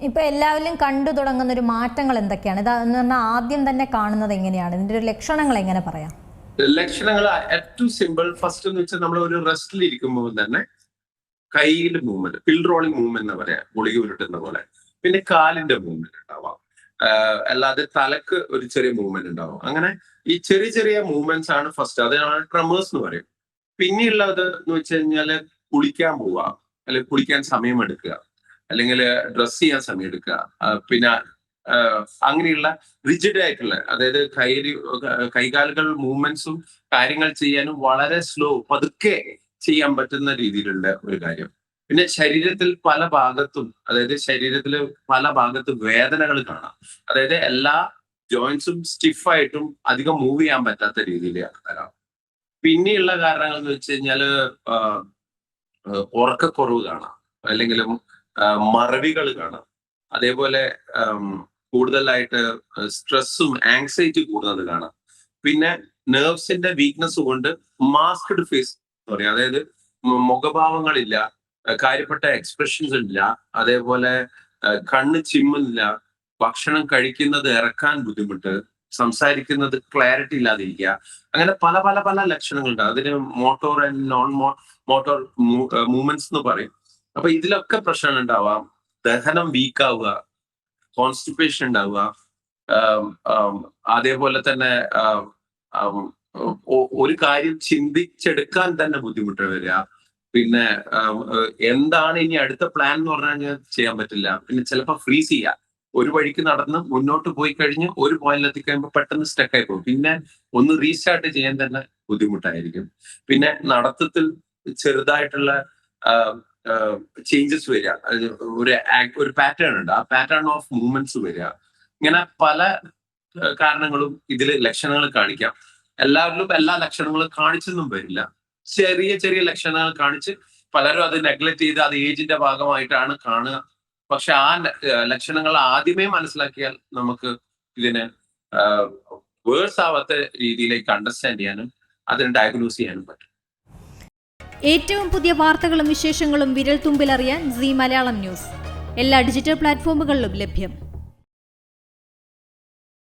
ഇപ്പൊ എല്ലാവരും കണ്ടു തുടങ്ങുന്ന ഒരു മാറ്റങ്ങൾ എന്തൊക്കെയാണ്? ഇതെന്ന് പറഞ്ഞാൽ ആദ്യം തന്നെ കാണുന്നത് എങ്ങനെയാണ്? ഇതിന്റെ ഒരു ലക്ഷണങ്ങൾ എങ്ങനെ പറയാം? ലക്ഷണങ്ങൾ ഏറ്റവും സിമ്പിൾ. ഫസ്റ്റ് എന്ന് വെച്ചാൽ നമ്മൾ ഒരു റെസ്റ്റിൽ ഇരിക്കുമ്പോൾ തന്നെ കയ്യിൽ മൂവ്മെന്റ്, പിൽ റോളിംഗ് മൂവ്മെന്റ് എന്ന് പറയാം, ഗുളിക ഉരുട്ടുന്ന പോലെ. പിന്നെ കാലിന്റെ മൂവ്മെന്റ് ഉണ്ടാവാം, അല്ലാതെ തലക്ക് ഒരു ചെറിയ മൂവ്മെന്റ് ഉണ്ടാവും. അങ്ങനെ ഈ ചെറിയ ചെറിയ മൂവ്മെന്റ്സ് ആണ് ഫസ്റ്റ്. അതാണ് ട്രെമേഴ്സ് എന്ന് പറയും. പിന്നെയുള്ളത് എന്ന് വെച്ച് കഴിഞ്ഞാല് കുളിക്കാൻ പോവുക, അല്ലെങ്കിൽ കുളിക്കാൻ സമയം എടുക്കുക, അല്ലെങ്കിൽ ഡ്രസ് ചെയ്യാൻ സമയം എടുക്കുക. പിന്നെ അങ്ങനെയുള്ള റിജിഡ് ആയിട്ടുള്ള, അതായത് കൈകാലുകൾ മൂവ്മെന്റ്സും കാര്യങ്ങൾ ചെയ്യാനും വളരെ സ്ലോ, പതുക്കെ ചെയ്യാൻ പറ്റുന്ന രീതിയിലുള്ള ഒരു കാര്യം. പിന്നെ ശരീരത്തിൽ പല ഭാഗത്തും, അതായത് ശരീരത്തിൽ പല ഭാഗത്തും വേദനകൾ കാണാം. അതായത് എല്ലാ ജോയിന്റ്സും സ്റ്റിഫായിട്ടും അധികം മൂവ് ചെയ്യാൻ പറ്റാത്ത രീതിയിൽ തരാം. പിന്നെയുള്ള കാരണങ്ങൾ എന്ന് വെച്ച് കഴിഞ്ഞാല് ഉറക്കക്കുറവ് കാണാം, അല്ലെങ്കിൽ മറവികൾ കാണാം. അതേപോലെ കൂടുതലായിട്ട് സ്ട്രെസ്സും ആങ്സൈറ്റി കൂടുന്നത് കാണാം. പിന്നെ നെർവ്സിന്റെ വീക്ക്നെസ് കൊണ്ട് മാസ്ക്ഡ് ഫേസ് എന്ന് പറയും, അതായത് മുഖഭാവങ്ങളില്ല, കാര്യപ്പെട്ട എക്സ്പ്രഷൻസ് ഇല്ല, അതേപോലെ കണ്ണ് ചിമ്മില്ല, ഭക്ഷണം കഴിക്കുന്നത് ഇറക്കാൻ ബുദ്ധിമുട്ട്, സംസാരിക്കുന്നത് ക്ലാരിറ്റി ഇല്ലാതിരിക്കുക. അങ്ങനെ പല പല പല ലക്ഷണങ്ങളുണ്ട്. അതിന് motor and non motor movements എന്ന് പറയും. അപ്പൊ ഇതിലൊക്കെ പ്രശ്നം ഉണ്ടാവാം. ദഹനം വീക്കാവുക, കോൺസ്റ്റിപ്പേഷൻ ഉണ്ടാവുക, അതേപോലെ തന്നെ ഒരു കാര്യം ചിന്തിച്ചെടുക്കാൻ തന്നെ ബുദ്ധിമുട്ട് വരിക. പിന്നെ എന്താണ് ഇനി അടുത്ത പ്ലാൻ എന്ന് പറഞ്ഞാൽ ചെയ്യാൻ പറ്റില്ല. പിന്നെ ചിലപ്പോൾ ഫ്രീസ് ചെയ്യാം. ഒരു വഴിക്ക് നടന്ന് മുന്നോട്ട് പോയി കഴിഞ്ഞ് ഒരു പോയിന്റിൽ എത്തിക്കഴിയുമ്പോൾ പെട്ടെന്ന് സ്റ്റക്ക് ആയി പോകും. പിന്നെ ഒന്ന് റീസ്റ്റാർട്ട് ചെയ്യാൻ തന്നെ ബുദ്ധിമുട്ടായിരിക്കും. പിന്നെ നടത്തത്തിൽ ചെറുതായിട്ടുള്ള ചേഞ്ചസ് വരിക, ഒരു പാറ്റേൺ ഉണ്ട്, ആ പാറ്റേൺ ഓഫ് മൂവ്മെന്റ്സ് വരിക. ഇങ്ങനെ പല കാരണങ്ങളും ഇതിൽ ലക്ഷണങ്ങൾ കാണിക്കാം. എല്ലാവരിലും എല്ലാ ലക്ഷണങ്ങളും കാണിച്ചൊന്നും വരില്ല. ചെറിയ ചെറിയ ലക്ഷണങ്ങൾ കാണിച്ച് പലരും അത് നെഗ്ലക്ട് ചെയ്ത് അത് ഏജിന്റെ ഭാഗമായിട്ടാണ് കാണുക. പക്ഷെ ആ ലക്ഷണങ്ങൾ ആദ്യമേ മനസ്സിലാക്കിയാൽ നമുക്ക് ഇതിനെ വേഴ്സ് ആവാത്ത രീതിയിലേക്ക് അണ്ടർസ്റ്റാൻഡ് ചെയ്യാനും അതിനെ ഡയഗ്നോസ് ചെയ്യാനും പറ്റും. ഏറ്റവും പുതിയ വാർത്തകളും വിശേഷങ്ങളും വിരൽ തുമ്പിലറിയാൻ സീ മലയാളം ന്യൂസ് എല്ലാ ഡിജിറ്റൽ പ്ലാറ്റ്ഫോമുകളിലും ലഭ്യം.